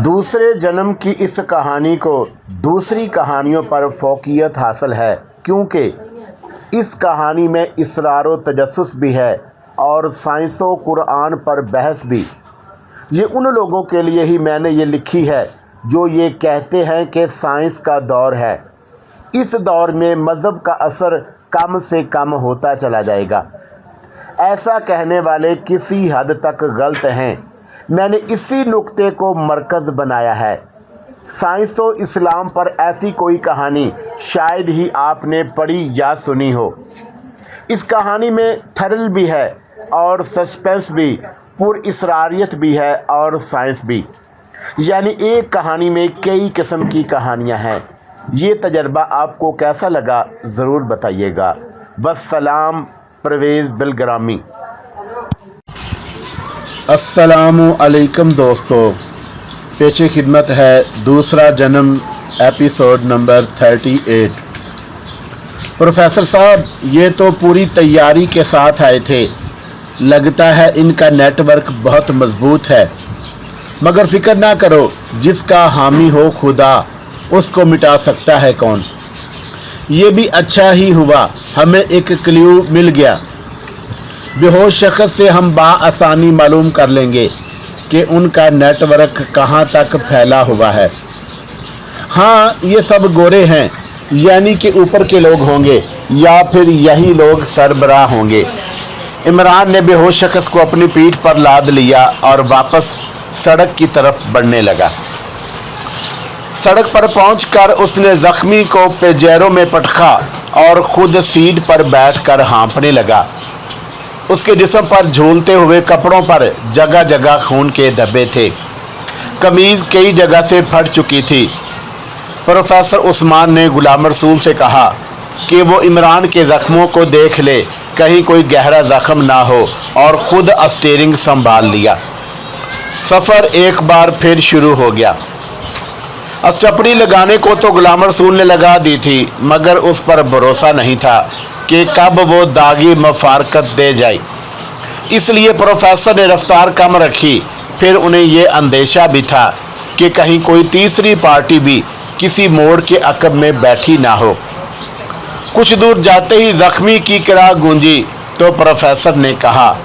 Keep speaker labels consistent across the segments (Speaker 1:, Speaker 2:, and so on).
Speaker 1: दूसरे जन्म की इस कहानी को दूसरी कहानियों पर फौकियत हासिल है, क्योंकि इस कहानी में इसरार व तजस्सुस भी है और साइंस व कुरान पर बहस भी। ये उन लोगों के लिए ही मैंने ये लिखी है जो ये कहते हैं कि साइंस का दौर है। इस दौर में मज़हब का असर कम से कम होता चला जाएगा। ऐसा कहने वाले किसी हद तक गलत हैं। मैंने इसी नुक्ते को मरकज़ बनाया है। साइंस व इस्लाम पर ऐसी कोई कहानी शायद ही आपने पढ़ी या सुनी हो। इस कहानी में थ्रिल भी है और सस्पेंस भी, पुरअसरारियत भी है और साइंस भी। यानी एक कहानी में कई किस्म की कहानियां हैं। ये तजर्बा आपको कैसा लगा ज़रूर बताइएगा। वस्सलाम। परवेज़ बिलग्रामी।
Speaker 2: अस्सलामु अलैकुम दोस्तों, पेशे खिदमत है दूसरा जन्म एपिसोड नंबर 38। प्रोफेसर साहब, ये तो पूरी तैयारी के साथ आए थे। लगता है इनका नेटवर्क बहुत मजबूत है। मगर फिक्र ना करो, जिसका हामी हो खुदा उसको मिटा सकता है कौन। ये भी अच्छा ही हुआ, हमें एक क्ल्यू मिल गया। बेहोश शख्स से हम बआसानी मालूम कर लेंगे कि उनका नेटवर्क कहाँ तक फैला हुआ है। हाँ, ये सब गोरे हैं, यानी कि ऊपर के लोग होंगे या फिर यही लोग सरबराह होंगे। इमरान ने बेहोश शख्स को अपनी पीठ पर लाद लिया और वापस सड़क की तरफ बढ़ने लगा। सड़क पर पहुंचकर उसने जख्मी को पेजेरों में पटका और खुद सीट पर बैठकर हाँफने लगा। उसके जिस्म पर झूलते हुए कपड़ों पर जगह जगह खून के धब्बे थे। कमीज कई जगह से फट चुकी थी। प्रोफेसर उस्मान ने गुलाम रसूल से कहा कि वो इमरान के जख्मों को देख ले, कहीं कोई गहरा जख्म ना हो, और खुद स्टीयरिंग संभाल लिया। सफ़र एक बार फिर शुरू हो गया। चपड़ी लगाने को तो गुलाम रसूल ने लगा दी थी, मगर उस पर भरोसा नहीं था कि कब वो दागी मफारकत दे जाए। इसलिए प्रोफेसर ने रफ्तार कम रखी। फिर उन्हें ये अंदेशा भी था कि कहीं कोई तीसरी पार्टी भी किसी मोड़ के अकब में बैठी ना हो। कुछ दूर जाते ही जख्मी की किराह गूंजी तो प्रोफेसर ने कहा,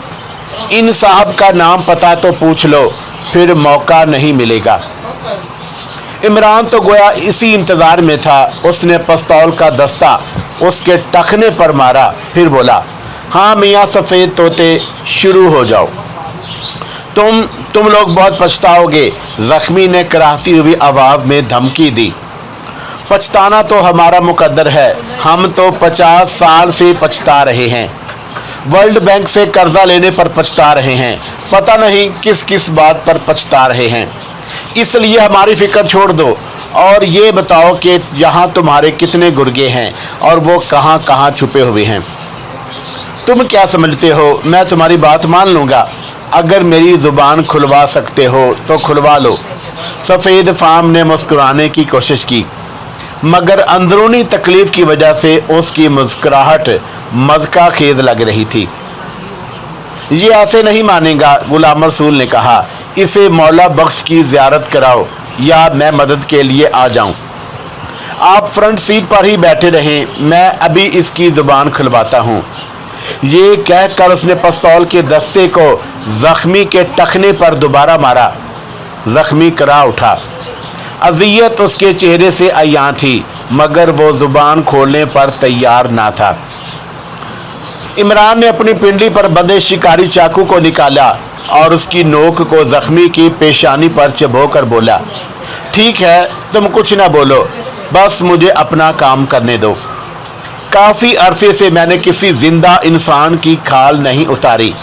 Speaker 2: इन साहब का नाम पता तो पूछ लो, फिर मौका नहीं मिलेगा। इमरान तो गोया इसी इंतज़ार में था। उसने पिस्तौल का दस्ता उसके टखने पर मारा, फिर बोला, हाँ मियाँ सफ़ेद तोते, शुरू हो जाओ। तुम लोग बहुत पछताओगे, ज़ख्मी ने कराहती हुई आवाज़ में धमकी दी। पछताना तो हमारा मुकद्दर है, हम तो 50 साल से पछता रहे हैं। वर्ल्ड बैंक से कर्जा लेने पर पछता रहे हैं, पता नहीं किस किस बात पर पछता रहे हैं। इसलिए हमारी फिक्र छोड़ दो और ये बताओ कि यहाँ तुम्हारे कितने गुर्गे हैं और वो कहाँ कहाँ छुपे हुए हैं। तुम क्या समझते हो मैं तुम्हारी बात मान लूँगा? अगर मेरी ज़ुबान खुलवा सकते हो तो खुलवा लो। सफ़ेद फार्म ने मुस्कुराने की कोशिश की, मगर अंदरूनी तकलीफ़ की वजह से उसकी मुस्कुराहट मज़का खेज लग रही थी। ये ऐसे नहीं मानेगा, गुलाम रसूल ने कहा। इसे मौला बख्श की ज़ियारत कराओ या मैं मदद के लिए आ जाऊं। आप फ्रंट सीट पर ही बैठे रहें, मैं अभी इसकी ज़ुबान खुलवाता हूं। ये कहकर उसने पिस्तौल के दस्ते को जख्मी के टखने पर दोबारा मारा। जख्मी करा उठा। अज़ियत उसके चेहरे से अयां थी, मगर वो ज़ुबान खोलने पर तैयार ना था। इमरान ने अपनी पिंडली पर बंधे शिकारी चाकू को निकाला और उसकी नोक को जख्मी की पेशानी पर चबोकर बोला, ठीक है, तुम कुछ ना बोलो, बस मुझे अपना काम करने दो। काफ़ी अरसे से मैंने किसी जिंदा इंसान की खाल नहीं उतारी।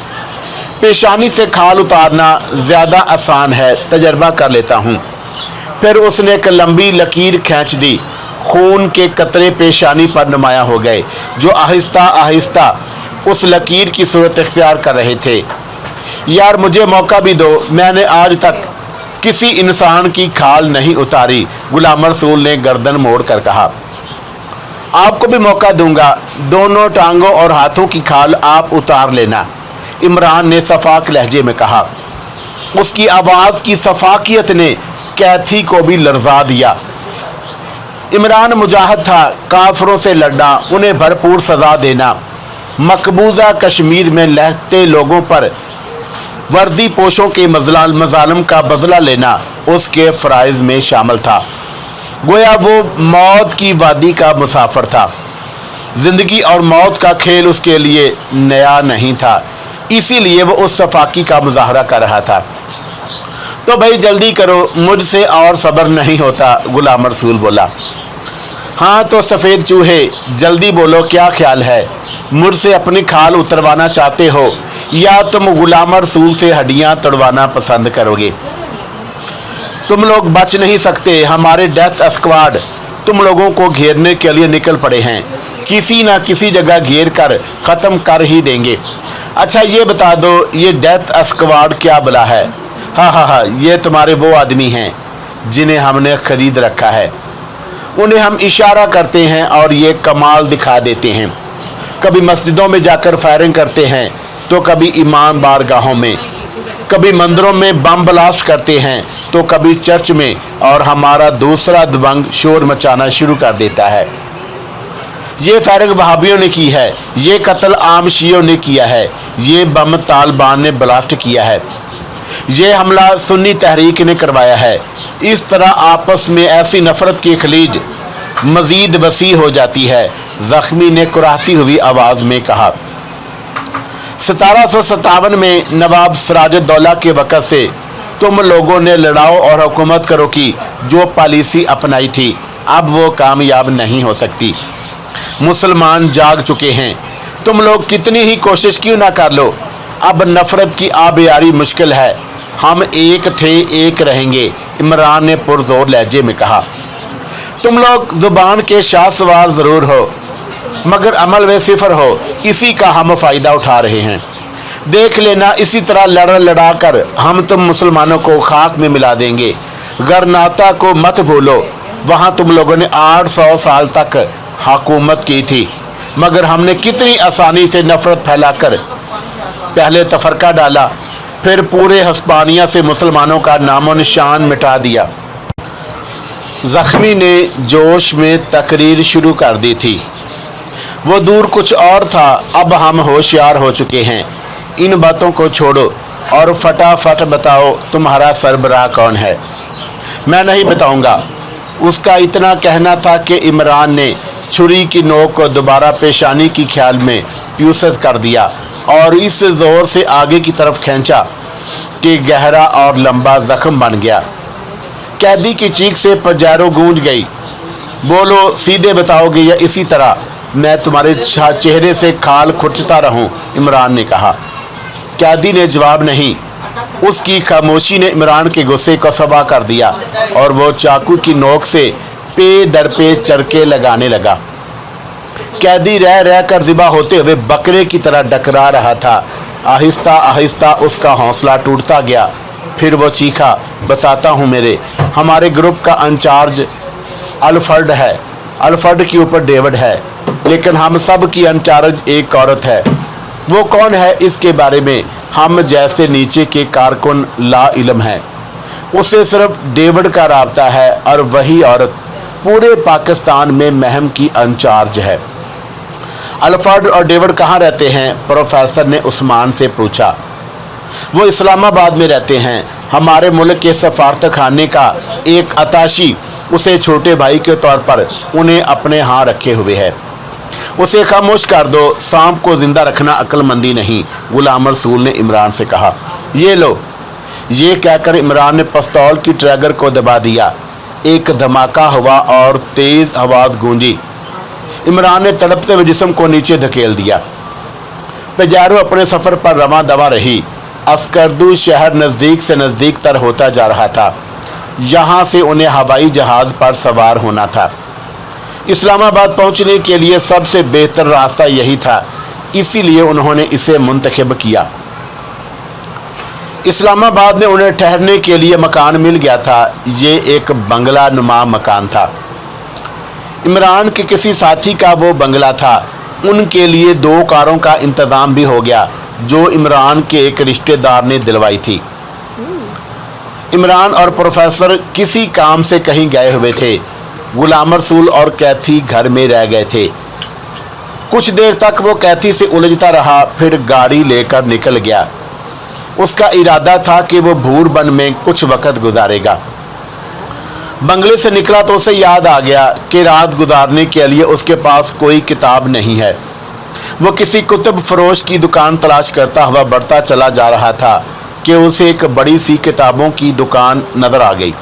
Speaker 2: पेशानी से खाल उतारना ज़्यादा आसान है, तजर्बा कर लेता हूँ। फिर उसने एक लंबी लकीर खींच दी। खून के कतरे पेशानी पर नुमाया हो गए, जो आहिस्ता आहिस्ता उस लकीर की सूरत इख्तियार कर रहे थे। यार मुझे मौका भी दो, मैंने आज तक किसी इंसान की खाल नहीं उतारी, गुलाम रसूल ने गर्दन मोड़ कर कहा। आपको भी मौका दूंगा, दोनों टांगों और हाथों की खाल आप उतार लेना, इमरान ने सफाक लहजे में कहा।
Speaker 1: उसकी आवाज़ की सफाकियत ने कैथी को भी लर्जा दिया। इमरान मुजाहिद था, काफरों से लड़ना, उन्हें भरपूर सज़ा देना, मकबूजा कश्मीर में रहते लोगों पर वर्दी पोशों के मजालम का बदला लेना उसके फ़राइज़ में शामिल था। गोया वो मौत की वादी का मुसाफिर था। ज़िंदगी और मौत का खेल उसके लिए नया नहीं था, इसीलिए वो उस सफाकी का मुजाहरा कर रहा था। तो भाई जल्दी करो, मुझसे और सब्र नहीं होता, गुलाम रसूल बोला। हाँ तो सफ़ेद चूहे, जल्दी बोलो, क्या ख्याल है? मुझसे अपनी खाल उतरवाना चाहते हो या तुम गुलाम रसूल से हड्डियाँ तोड़वाना पसंद करोगे? तुम लोग बच नहीं सकते, हमारे डेथ स्क्वाड तुम लोगों को घेरने के लिए निकल पड़े हैं। किसी न किसी जगह घेर कर ख़त्म कर ही देंगे। अच्छा ये बता दो, ये डेथ स्क्वाड क्या बला है? हाँ, ये तुम्हारे वो आदमी हैं जिन्हें हमने ख़रीद रखा है। उन्हें हम इशारा करते हैं और ये कमाल दिखा देते हैं। कभी मस्जिदों में जाकर फायरिंग करते हैं तो कभी इमाम बारगाहों में, कभी मंदिरों में बम ब्लास्ट करते हैं तो कभी चर्च में, और हमारा दूसरा दबंग शोर मचाना शुरू कर देता है। ये फायरिंग वहाबियों ने की है, ये कत्ल आम शियों ने किया है, ये बम तालिबान ने ब्लास्ट किया है, ये हमला सुन्नी तहरीक ने करवाया है। इस तरह आपस में ऐसी नफरत की खलीज मज़ीद वसी हो जाती है, ज़ख्मी ने कुराहती हुई आवाज़ में कहा। 1757 में नवाब सिराजुद्दौला के वक़्त से तुम लोगों ने लड़ाओ और हुकूमत करो की जो पॉलिसी अपनाई थी, अब वो कामयाब नहीं हो सकती। मुसलमान जाग चुके हैं, तुम लोग कितनी ही कोशिश क्यों ना कर लो, अब नफ़रत की आबियारी मुश्किल है। हम एक थे, एक रहेंगे, इमरान ने पुरजोर लहजे में कहा। तुम लोग ज़ुबान के शाह सवार ज़रूर हो मगर अमल में सिफर हो, इसी का हम फ़ायदा उठा रहे हैं। देख लेना, इसी तरह लड़ा कर हम तुम मुसलमानों को खाक में मिला देंगे। गरनाता को मत भूलो, वहाँ तुम लोगों ने 800 साल तक हुकूमत की थी, मगर हमने कितनी आसानी से नफ़रत फैलाकर पहले तफरका डाला, फिर पूरे हिस्पानिया से मुसलमानों का नामो निशान मिटा दिया। ज़ख्मी ने जोश में तकरीर शुरू कर दी थी। वो दूर कुछ और था, अब हम होशियार हो चुके हैं। इन बातों को छोड़ो और फटाफट बताओ तुम्हारा सरबराह कौन है? मैं नहीं बताऊंगा। उसका इतना कहना था कि इमरान ने छुरी की नोक को दोबारा पेशानी की ख्याल में प्यूसस कर दिया और इस ज़ोर से आगे की तरफ खींचा कि गहरा और लंबा ज़ख्म बन गया। कैदी की चीख से पजारो गूंज गई। बोलो, सीधे बताओगे या इसी तरह मैं तुम्हारे चेहरे से खाल खुरचता रहूं? इमरान ने कहा। कैदी ने जवाब नहीं। उसकी खामोशी ने इमरान के गुस्से को सबा कर दिया और वो चाकू की नोक से पे दर पे चरके लगाने लगा। कैदी रह रह कर ज़िबा होते हुए बकरे की तरह डकरा रहा था। आहिस्ता आहिस्ता उसका हौसला टूटता गया। फिर वो चीखा, बताता हूँ मेरे, हमारे ग्रुप का इंचार्ज अल्फ्रेड है, अल्फ्रेड के ऊपर डेविड है, लेकिन हम सब की इंचार्ज एक औरत है। वो कौन है इसके बारे में हम जैसे नीचे के कारकुन ला इल्म हैं। उससे सिर्फ डेविड का राब्ता है और वही औरत पूरे पाकिस्तान में महम की इंचार्ज है। अल्फ्रेड और डेविड कहाँ रहते हैं? प्रोफेसर ने उस्मान से पूछा। वो इस्लामाबाद में रहते हैं। हमारे मुल्क के सफारत खाने का एक अताशी उसे छोटे भाई के तौर पर उन्हें अपने यहाँ रखे हुए है। उसे खामोश कर दो, सांप को जिंदा रखना अक्लमंदी नहीं, गुलाम रसूल ने इमरान से कहा। ये लो। ये कहकर इमरान ने पिस्तौल की ट्रैगर को दबा दिया। एक धमाका हुआ और तेज़ आवाज़ गूंजी। इमरान ने तड़पते हुए जिस्म को नीचे धकेल दिया। पेजारो अपने सफ़र पर रवां दवा रही। अस्करदू शहर नज़दीक से नज़दीक तर होता जा रहा था। यहाँ से उन्हें हवाई जहाज़ पर सवार होना था। इस्लामाबाद पहुँचने के लिए सबसे बेहतर रास्ता यही था, इसीलिए उन्होंने इसे मुंतखब किया। इस्लामाबाद में उन्हें ठहरने के लिए मकान मिल गया था। ये एक बंगला नुमा मकान था। इमरान के किसी साथी का वो बंगला था। उनके लिए 2 कारों का इंतज़ाम भी हो गया जो इमरान के एक रिश्तेदार ने दिलवाई थी। इमरान और प्रोफेसर किसी काम से कहीं गए हुए थे। गुलाम रसूल और कैथी घर में रह गए थे। कुछ देर तक वो कैथी से उलझता रहा, फिर गाड़ी लेकर निकल गया। उसका इरादा था कि वो भूर बन में कुछ वक्त गुजारेगा। बंगले से निकला तो उसे याद आ गया कि रात गुजारने के लिए उसके पास कोई किताब नहीं है। वो किसी कुतुब फरोश की दुकान तलाश करता हुआ बढ़ता चला जा रहा था कि उसे एक बड़ी सी किताबों की दुकान नज़र आ गई।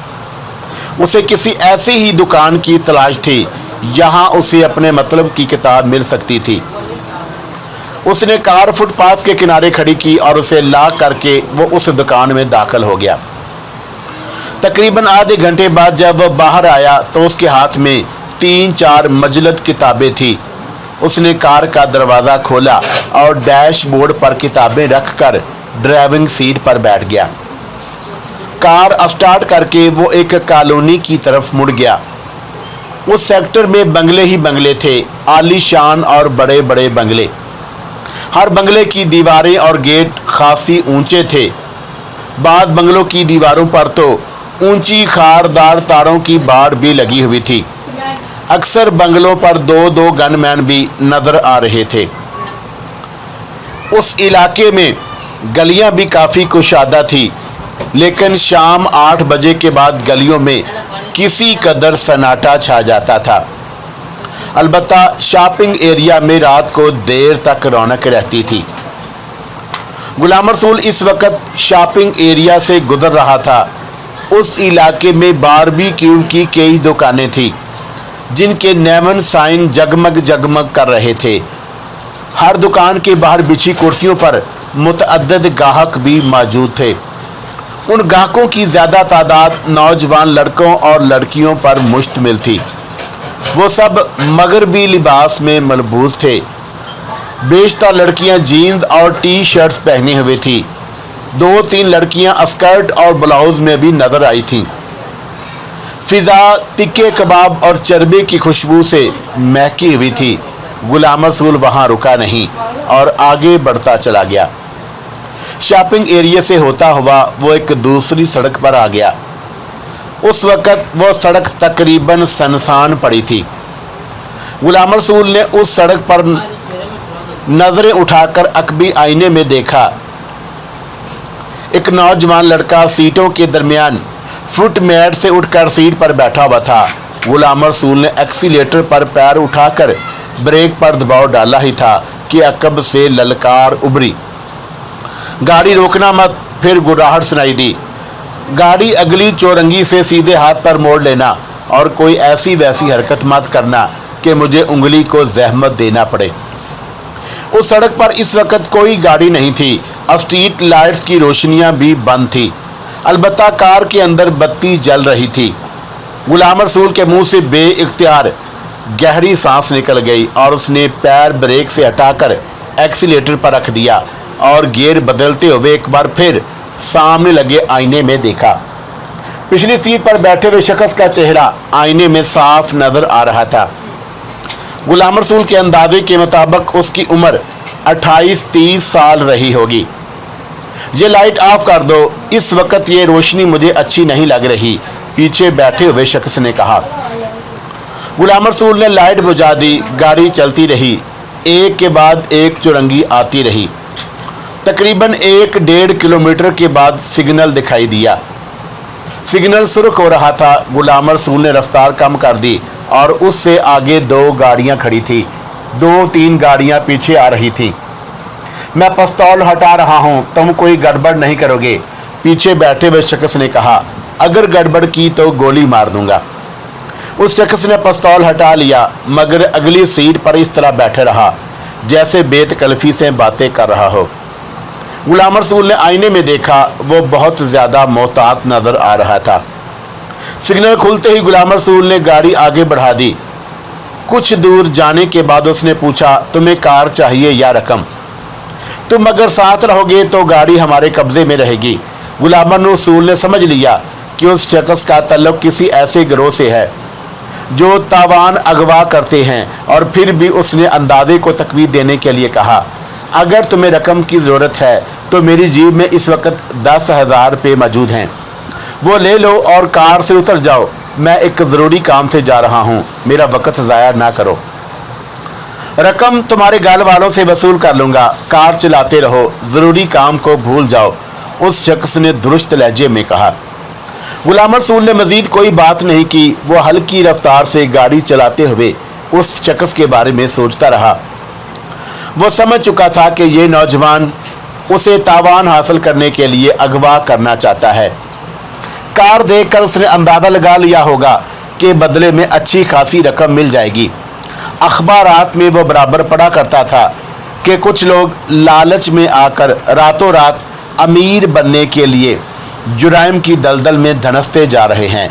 Speaker 1: उसे किसी ऐसी ही दुकान की तलाश थी यहाँ उसे अपने मतलब की किताब मिल सकती थी। उसने कार फुटपाथ के किनारे खड़ी की और उसे लॉक करके वो उस दुकान में दाखिल हो गया। तकरीबन आधे घंटे बाद जब वह बाहर आया तो उसके हाथ में 3-4 मजलद किताबें थी। उसने कार का दरवाज़ा खोला और डैशबोर्ड पर किताबें रखकर ड्राइविंग सीट पर बैठ गया। कार स्टार्ट करके वो एक कॉलोनी की तरफ मुड़ गया। उस सेक्टर में बंगले ही बंगले थे, आलीशान और बड़े बड़े बंगले। हर बंगले की दीवारें और गेट खासी ऊंचे थे। बाद बंगलों की दीवारों पर तो ऊंची खारदार तारों की बाड़ भी लगी हुई थी। अक्सर बंगलों पर 2-2 गनमैन भी नजर आ रहे थे। उस इलाके में गलियां भी काफ़ी कुशादा थी, लेकिन शाम 8 बजे के बाद गलियों में किसी कदर सन्नाटा छा जाता था। अलबत्ता शॉपिंग एरिया में रात को देर तक रौनक रहती थी। गुलाम रसूल इस वक्त शॉपिंग एरिया से गुजर रहा था। उस इलाके में बारबेक्यू की कई दुकानें थीं जिनके नेवन साइन जगमग जगमग कर रहे थे। हर दुकान के बाहर बिछी कुर्सियों पर मुतअद्दिद गाहक भी मौजूद थे। उन गाहकों की ज़्यादा तादाद नौजवान लड़कों और लड़कियों पर मुश्तमिल थी। वो सब मगरबी लिबास में मलबूस थे। बेशतर लड़कियां जीन्स और टी शर्ट्स पहनी हुई थी। 2-3 लड़कियां स्कर्ट और ब्लाउज में भी नजर आई थीं। फिजा तिक्के कबाब और चर्बे की खुशबू से महकी हुई थी। गुलाम रसूल वहां रुका नहीं और आगे बढ़ता चला गया। शॉपिंग एरिया से होता हुआ वो एक दूसरी सड़क पर आ गया। उस वक़्त वो सड़क तकरीबन सुनसान पड़ी थी। गुलाम रसूल ने उस सड़क पर नजरें उठाकर अकबी आईने में देखा। एक नौजवान लड़का सीटों के दरमियान फुटमैट से उठकर सीट पर बैठा हुआ था। गुलाम रसूल ने एक्सीलेटर पर पैर उठाकर ब्रेक पर दबाव डाला ही था कि अकब से ललकार उभरी, गाड़ी रोकना मत। फिर गुर्राहट सुनाई दी, गाड़ी अगली चौरंगी से सीधे हाथ पर मोड़ लेना और कोई ऐसी वैसी हरकत मत करना कि मुझे उंगली को जहमत देना पड़े। उस सड़क पर इस वक्त कोई गाड़ी नहीं थी। स्ट्रीट लाइट्स की रोशनियां भी बंद थी। अलबत्ता कार के अंदर बत्ती जल रही थी। गुलाम रसूल के मुंह से बेइख्तियार गहरी सांस निकल गई और उसने पैर ब्रेक से हटाकर एक्सीलेटर पर रख दिया और गियर बदलते हुए एक बार फिर सामने लगे आईने में देखा। पिछली सीट पर बैठे हुए शख्स का चेहरा आईने में साफ नजर आ रहा था। गुलाम रसूल के अंदाजे के मुताबिक उसकी उम्र 28-30 साल रही होगी। ये लाइट ऑफ कर दो, इस वक्त ये रोशनी मुझे अच्छी नहीं लग रही, पीछे बैठे हुए शख्स ने कहा। गुलाम रसूल ने लाइट बुझा दी। गाड़ी चलती रही। एक के बाद एक चौरंगी आती रही। तकरीबन 1-1.5 किलोमीटर के बाद सिग्नल दिखाई दिया। सिग्नल सुर्ख हो रहा था। गुलाम रसूल ने रफ्तार कम कर दी और उससे आगे 2 गाड़ियां खड़ी थी। 2-3 गाड़ियां पीछे आ रही थी। मैं पिस्तौल हटा रहा हूं, तुम कोई गड़बड़ नहीं करोगे, पीछे बैठे हुए शख्स ने कहा। अगर गड़बड़ की तो गोली मार दूंगा। उस शख्स ने पिस्तौल हटा लिया मगर अगली सीट पर इस तरह बैठे रहा जैसे बेतकल्फी से बातें कर रहा हो। गुलाम रसूल ने आईने में देखा, वो बहुत ज़्यादा मोहतात नज़र आ रहा था। सिग्नल खुलते ही गुलाम रसूल ने गाड़ी आगे बढ़ा दी। कुछ दूर जाने के बाद उसने पूछा, तुम्हें कार चाहिए या रकम? तुम अगर साथ रहोगे तो गाड़ी हमारे कब्जे में रहेगी। गुलाम रसूल ने समझ लिया कि उस शख्स का तल्लुक किसी ऐसे गिरोह से है जो तावान अगवा करते हैं, और फिर भी उसने अंदाजे को तकवीद देने के लिए कहा, अगर तुम्हें रकम की ज़रूरत है तो मेरी जेब में इस वक्त 10,000 रुपये मौजूद हैं। वो ले लो और कार से उतर जाओ, मैं एक ज़रूरी काम से जा रहा हूँ, मेरा वक्त ज़ाया ना करो। रकम तुम्हारे घर वालों से वसूल कर लूँगा, कार चलाते रहो, ज़रूरी काम को भूल जाओ, उस शख्स ने दुरुस्त लहजे में कहा। गुलाम रसूल ने मज़ीद कोई बात नहीं की। वो हल्की रफ्तार से गाड़ी चलाते हुए उस शख्स के बारे में सोचता रहा। वो समझ चुका था कि ये नौजवान उसे तावान हासिल करने के लिए अगवा करना चाहता है। कार देखकर उसने अंदाज़ा लगा लिया होगा कि बदले में अच्छी खासी रकम मिल जाएगी। अखबारात में वो बराबर पढ़ा करता था कि कुछ लोग लालच में आकर रातों रात अमीर बनने के लिए जुराइम की दलदल में धंसते जा रहे हैं।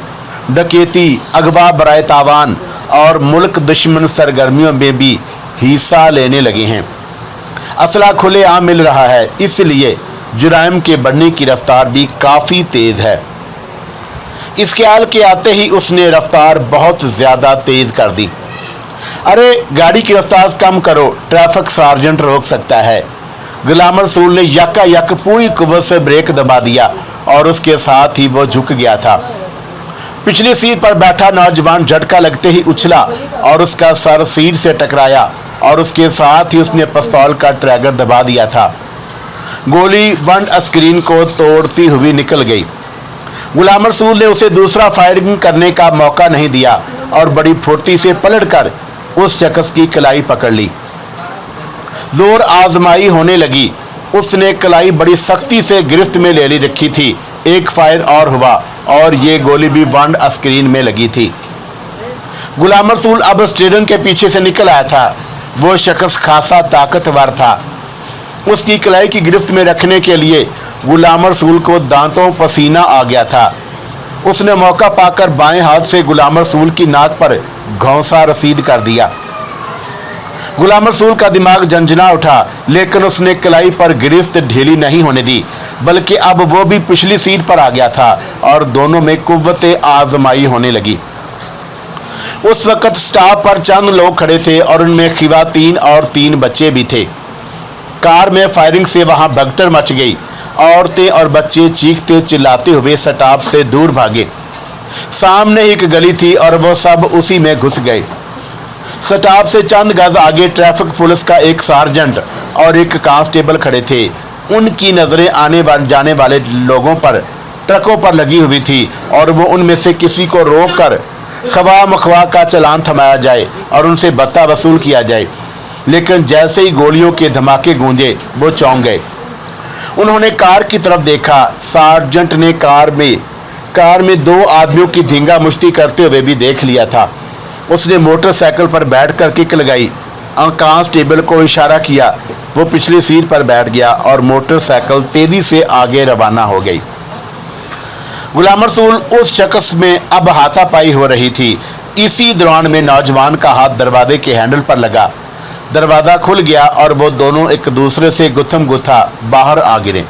Speaker 1: डकैती, अगवा बराए तावान और मुल्क दुश्मन सरगर्मियों में भी हिस्सा लेने लगे हैं। असला खुलेआम मिल रहा है, इसलिए जुराइम के बढ़ने की रफ्तार भी काफ़ी तेज़ है। इस ख्याल के आते ही उसने रफ्तार बहुत ज़्यादा तेज़ कर दी। अरे गाड़ी की रफ्तार कम करो, ट्रैफिक सार्जेंट रोक सकता है। गुलाम रसूल ने यकायक पूरी कुव्वत से ब्रेक दबा दिया और उसके साथ ही वो झुक गया था। पिछली सीट पर बैठा नौजवान झटका लगते ही उछला और उसका सर सीट से टकराया और उसके साथ ही उसने पिस्तौल का ट्रैगर दबा दिया था। गोली वन स्क्रीन को तोड़ती हुई निकल गई। गुलाम रसूल ने उसे दूसरा फायरिंग करने का मौका नहीं दिया और बड़ी फुर्ती से पलटकर उस शख्स की कलाई पकड़ ली। जोर आजमाई होने लगी। उसने कलाई बड़ी सख्ती से गिरफ्त में ले ली रखी थी। एक फायर और हुआ और ये गोली भी वन स्क्रीन में लगी थी। गुलाम रसूल अब स्टेडियम के पीछे से निकल आया था। वो शख्स खासा ताकतवर था। उसकी कलाई की गिरफ्त में रखने के लिए गुलाम रसूल को दांतों पसीना आ गया था। उसने मौका पाकर बाएं हाथ से गुलाम रसूल की नाक पर घौंसा रसीद कर दिया। गुलाम रसूल का दिमाग झंझना उठा, लेकिन उसने कलाई पर गिरफ्त ढीली नहीं होने दी, बल्कि अब वो भी पिछली सीट पर आ गया था और दोनों में कुव्वत आजमाई होने लगी। उस वक़्त स्टॉप पर चंद लोग खड़े थे और उनमें खवातीन और 3 बच्चे भी थे। कार में फायरिंग से वहां भगदड़ मच गई। औरतें और बच्चे चीखते चिल्लाते हुए स्टॉप से दूर भागे। सामने एक गली थी और वो सब उसी में घुस गए। स्टॉप से चंद गज आगे ट्रैफिक पुलिस का एक सार्जेंट और एक कांस्टेबल खड़े थे। उनकी नज़रें आने जाने वाले लोगों पर, ट्रकों पर लगी हुई थी और वो उनमें से किसी को रोक कर खवा मखवा का चालान थमाया जाए और उनसे भत्ता वसूल किया जाए। लेकिन जैसे ही गोलियों के धमाके गूंजे वो चौंक गए। उन्होंने कार की तरफ देखा। सार्जेंट ने कार में 2 आदमियों की धींगा मुश्ती करते हुए भी देख लिया था। उसने मोटरसाइकिल पर बैठकर किक लगाई। कांस्टेबल को इशारा किया। वो पिछली सीट पर बैठ गया और मोटरसाइकिल तेजी से आगे रवाना हो गई। गुलाम रसूल उस शख्स में अब हाथापाई हो रही थी। इसी दौरान में नौजवान का हाथ दरवाजे के हैंडल पर लगा। दरवाज़ा खुल गया और वो दोनों एक दूसरे से गुत्थम गुत्था बाहर आ गिरे।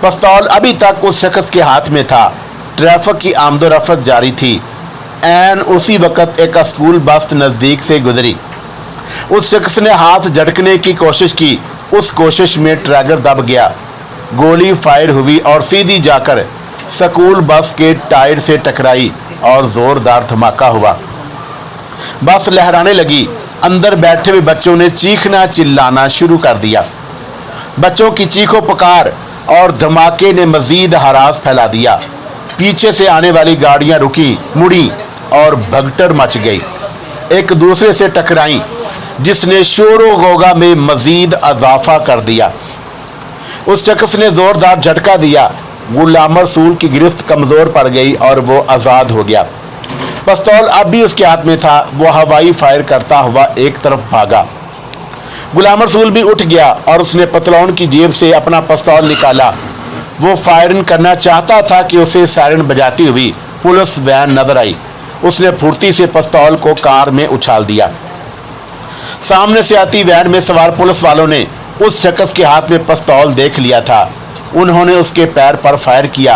Speaker 1: पिस्तौल अभी तक उस शख्स के हाथ में था। ट्रैफिक की आमदोरफ्त जारी थी। ऐन उसी वक़्त एक स्कूल बस नज़दीक से गुजरी। उस शख्स ने हाथ झटकने की कोशिश की। उस कोशिश में ट्रैगर दब गया। गोली फायर हुई और सीधी जाकर स्कूल बस के टायर से टकराई और ज़ोरदार धमाका हुआ। बस लहराने लगी। अंदर बैठे हुए बच्चों ने चीखना चिल्लाना शुरू कर दिया। बच्चों की चीखों पुकार और धमाके ने मजीद हरास फैला दिया। पीछे से आने वाली गाड़ियां रुकी, मुड़ी और भगदड़ मच गई, एक दूसरे से टकराई, जिसने शोरो गोगा में मजीद इजाफा कर दिया। उस शख्स ने जोरदार झटका दिया। गुलाम रसूल की गिरफ्त कमज़ोर पड़ गई और वो आज़ाद हो गया। पिस्तौल अब भी उसके हाथ में था। वो हवाई फायर करता हुआ एक तरफ भागा। गुलाम रसूल भी उठ गया और उसने पतलून की जेब से अपना पिस्तौल निकाला। वो फायरिंग करना चाहता था कि उसे सायरन बजाती हुई पुलिस वैन नजर आई। उसने फुर्ती से पिस्तौल को कार में उछाल दिया। सामने से आती वैन में सवार पुलिस वालों ने उस शख्स के हाथ में पिस्तौल देख लिया था। उन्होंने उसके पैर पर फायर किया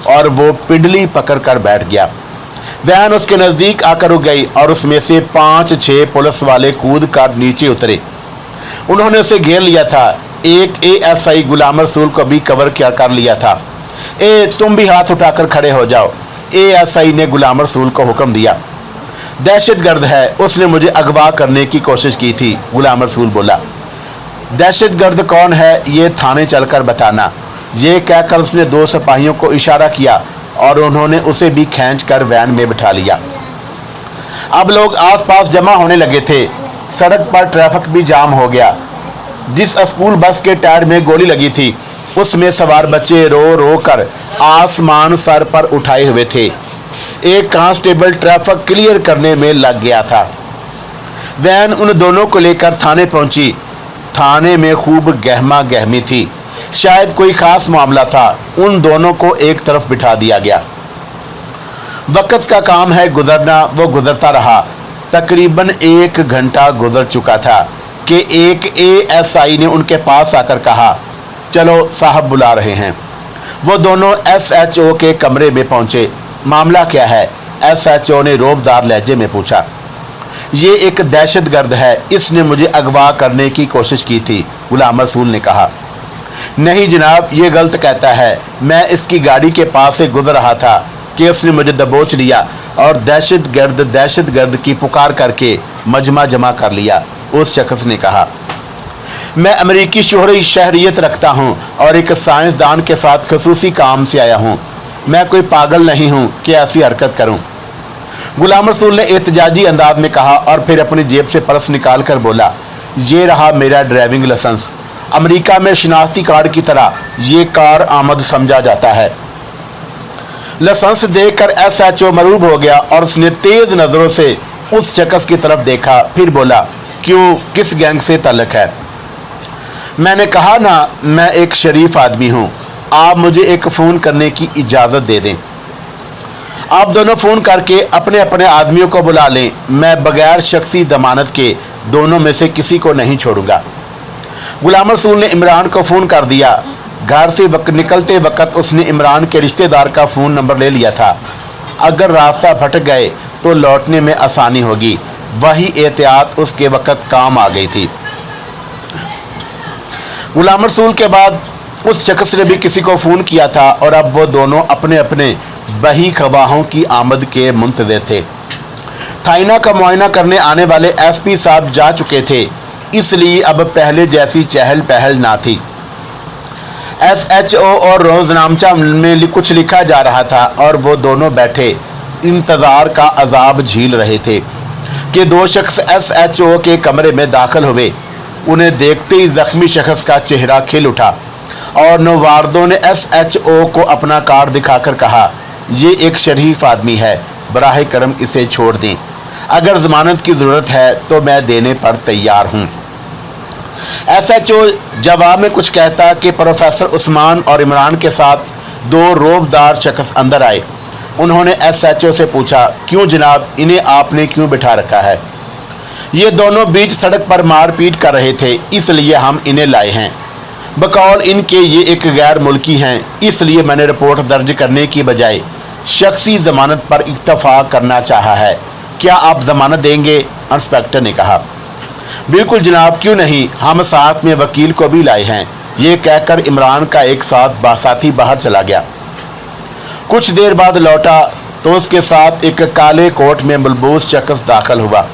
Speaker 1: और वो पिंडली पकड़ कर बैठ गया। वैन उसके नज़दीक आकर रुक गई और उसमें से 5-6 पुलिस वाले कूद कर नीचे उतरे। उन्होंने उसे घेर लिया था। एक ASI गुलाम रसूल को भी कवर कर लिया था। तुम भी हाथ उठाकर खड़े हो जाओ। ASI ने गुलाम रसूल को हुक्म दिया। दहशतगर्द है, उसने मुझे अगवा करने की कोशिश की थी, गुलाम रसूल बोला। दहशतगर्द कौन है ये थाने चलकर बताना। ये कहकर उसने 2 सिपाहियों को इशारा किया और उन्होंने उसे भी खींचकर वैन में बिठा लिया। अब लोग आसपास जमा होने लगे थे। सड़क पर ट्रैफिक भी जाम हो गया। जिस स्कूल बस के टायर में गोली लगी थी उसमें सवार बच्चे रो रो कर आसमान सर पर उठाए हुए थे। एक कांस्टेबल ट्रैफिक क्लियर करने में लग गया था। वैन उन दोनों को लेकर थाने पहुंची। थाने में खूब गहमा गहमी थी। शायद कोई खास मामला था। उन दोनों को एक तरफ बिठा दिया गया। वक्त का काम है गुजरना, वो गुजरता रहा। तकरीबन 1 घंटा गुजर चुका था कि एक ASI ने उनके पास आकर कहा, चलो साहब बुला रहे हैं। वो दोनों SHO के कमरे में पहुंचे। मामला क्या है? SHO ने रोबदार लहजे में पूछा। ये एक दहशतगर्द है, इसने मुझे अगवा करने की कोशिश की थी, गुलाम रसूल ने कहा। नहीं जनाब, ये गलत कहता है। मैं इसकी गाड़ी के पास से गुजर रहा था कि उसने मुझे दबोच लिया और दहशतगर्द की पुकार करके मजमा जमा कर लिया, उस शख्स ने कहा। मैं अमेरिकी शहरियत रखता हूँ और एक साइंसदान के साथ खसूसी काम से आया हूँ। मैं कोई पागल नहीं हूँ कि ऐसी हरकत करूँ, गुलाम रसूल ने एहतजाजी अंदाज में कहा और फिर अपनी जेब से पर्स निकाल कर बोला, ये रहा मेरा ड्राइविंग लाइसेंस। अमेरिका में शनाख्ती कार्ड की तरह ये कार आमद समझा जाता है। लाइसेंस देखकर SHO मरूब हो गया और उसने तेज नजरों से उस शख्स की तरफ देखा। फिर बोला, क्यों, किस गैंग से ताल्लुक है? मैंने कहा ना, मैं एक शरीफ आदमी हूँ। आप मुझे एक फ़ोन करने की इजाज़त दे दें। आप दोनों फ़ोन करके अपने अपने आदमियों को बुला लें। मैं बगैर शख्सी ज़मानत के दोनों में से किसी को नहीं छोड़ूंगा। गुलाम रसूल ने इमरान को फ़ोन कर दिया। घर से निकलते वक्त उसने इमरान के रिश्तेदार का फ़ोन नंबर ले लिया था। अगर रास्ता भटक गए तो लौटने में आसानी होगी। वही एहतियात उसके वक्त काम आ गई थी। गुलाम रसूल के बाद उस शख्स ने भी किसी को फ़ोन किया था और अब वो दोनों अपने अपने बही गवाहों की आमद के मुंतज़िर थे। थाइना का मुआयना करने आने वाले SP साहब जा चुके थे, इसलिए अब पहले जैसी चहल पहल ना थी। SHO और रोज़नामचा में कुछ लिखा जा रहा था और वो दोनों बैठे इंतज़ार का अजाब झील रहे थे कि 2 शख्स SHO के कमरे में दाखिल हुए। उन्हें देखते ही ज़ख्मी शख्स का चेहरा खिल उठा और नवारदों ने SHO को अपना कार्ड दिखाकर कहा, ये एक शरीफ आदमी है, बराह करम इसे छोड़ दें। अगर ज़मानत की ज़रूरत है तो मैं देने पर तैयार हूँ। SHO जवाब में कुछ कहता कि प्रोफेसर उस्मान और इमरान के साथ 2 रोबदार शख्स अंदर आए। उन्होंने SHO से पूछा, क्यों जनाब, इन्हें आपने क्यों बिठा रखा है? ये दोनों बीच सड़क पर मारपीट कर रहे थे, इसलिए हम इन्हें लाए हैं। बकौल इनके ये एक गैर मुल्की हैं, इसलिए मैंने रिपोर्ट दर्ज करने की बजाय शख्सी ज़मानत पर इत्तफाक करना चाहा है। क्या आप ज़मानत देंगे? इंस्पेक्टर ने कहा। बिल्कुल जनाब, क्यों नहीं, हम साथ में वकील को भी लाए हैं। ये कहकर इमरान का एक साथी बाहर चला गया। कुछ देर बाद लौटा तो उसके साथ एक काले कोट में मलबूस शख्स दाखिल हुआ।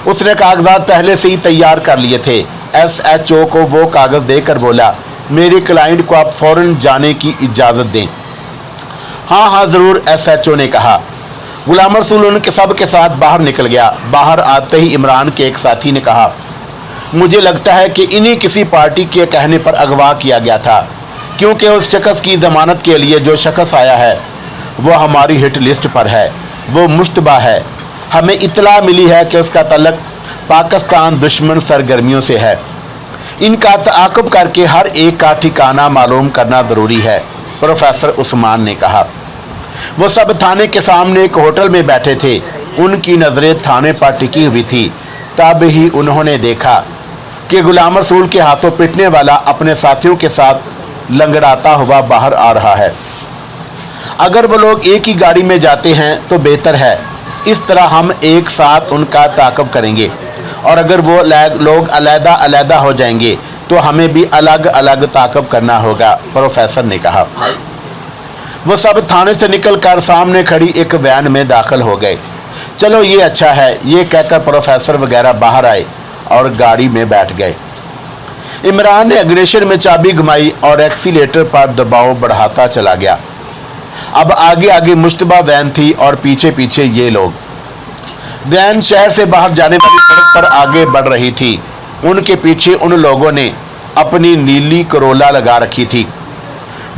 Speaker 1: उसने कागजात पहले से ही तैयार कर लिए थे। SHO को वो कागज़ देकर बोला, मेरे क्लाइंट को आप फ़ौरन जाने की इजाज़त दें। हाँ हाँ ज़रूर, SHO ने कहा। गुलाम रसूल उनके सब के साथ बाहर निकल गया। बाहर आते ही इमरान के एक साथी ने कहा, मुझे लगता है कि इन्हीं किसी पार्टी के कहने पर अगवा किया गया था, क्योंकि उस शख्स की ज़मानत के लिए जो शख्स आया है वो हमारी हिट लिस्ट पर है। वो मुश्तबा है। हमें इत्तला मिली है कि उसका तल्लुक़ पाकिस्तान दुश्मन सरगर्मियों से है। इनका ताक़ुब करके हर एक का ठिकाना मालूम करना ज़रूरी है, प्रोफेसर उस्मान ने कहा। वो सब थाने के सामने एक होटल में बैठे थे। उनकी नज़रें थाने पर टिकी हुई थी। तब ही उन्होंने देखा कि गुलाम रसूल के हाथों पिटने वाला अपने साथियों के साथ लंगड़ाता हुआ बाहर आ रहा है। अगर वो लोग एक ही गाड़ी में जाते हैं तो बेहतर है। इस तरह हम एक साथ उनका ताक़ुब करेंगे, और अगर वो लोग अलग-अलग हो जाएंगे तो हमें भी अलग अलग ताक़ुब करना होगा, प्रोफेसर ने कहा।
Speaker 2: वो सब थाने से निकलकर सामने खड़ी एक वैन में दाखिल हो गए। चलो ये अच्छा है, ये कहकर प्रोफेसर वगैरह बाहर आए और गाड़ी में बैठ गए। इमरान ने इग्निशन में चाबी घुमाई और एक्सीलेटर पर दबाव बढ़ाता चला गया। अब आगे आगे मुश्तबा वैन थी और पीछे पीछे ये लोग। वैन शहर से बाहर जाने वाली सड़क पर आगे बढ़ रही थी। उनके पीछे उन लोगों ने अपनी नीली करोला लगा रखी थी।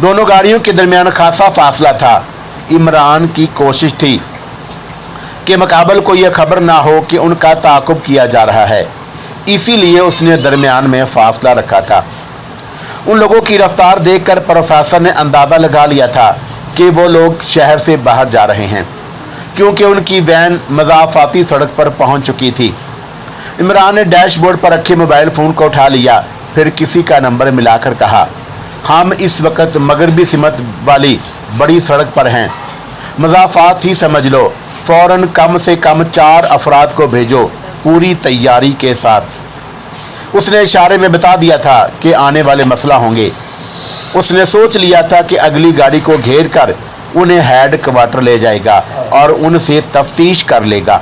Speaker 2: दोनों गाड़ियों के दरमियान खासा फासला था। इमरान की कोशिश थी कि मुकाबल को यह खबर ना हो कि उनका ताक़ुब किया जा रहा है, इसीलिए उसने दरमियान में फासला रखा था। उन लोगों की रफ्तार देखकर प्रोफेसर ने अंदाज़ा लगा लिया था कि वो लोग शहर से बाहर जा रहे हैं, क्योंकि उनकी वैन मज़ाफ़ाती सड़क पर पहुंच चुकी थी। इमरान ने डैशबोर्ड पर रखे मोबाइल फ़ोन को उठा लिया, फिर किसी का नंबर मिलाकर कहा, हम इस वक्त मगरबी सिमत वाली बड़ी सड़क पर हैं, मज़ाफ़ात ही समझ लो, फ़ौरन कम से कम 4 अफराद को भेजो पूरी तैयारी के साथ। उसने इशारे में बता दिया था कि आने वाले मसला होंगे। उसने सोच लिया था कि अगली गाड़ी को घेर कर उन्हें हेड क्वार्टर ले जाएगा और उनसे तफ्तीश कर लेगा।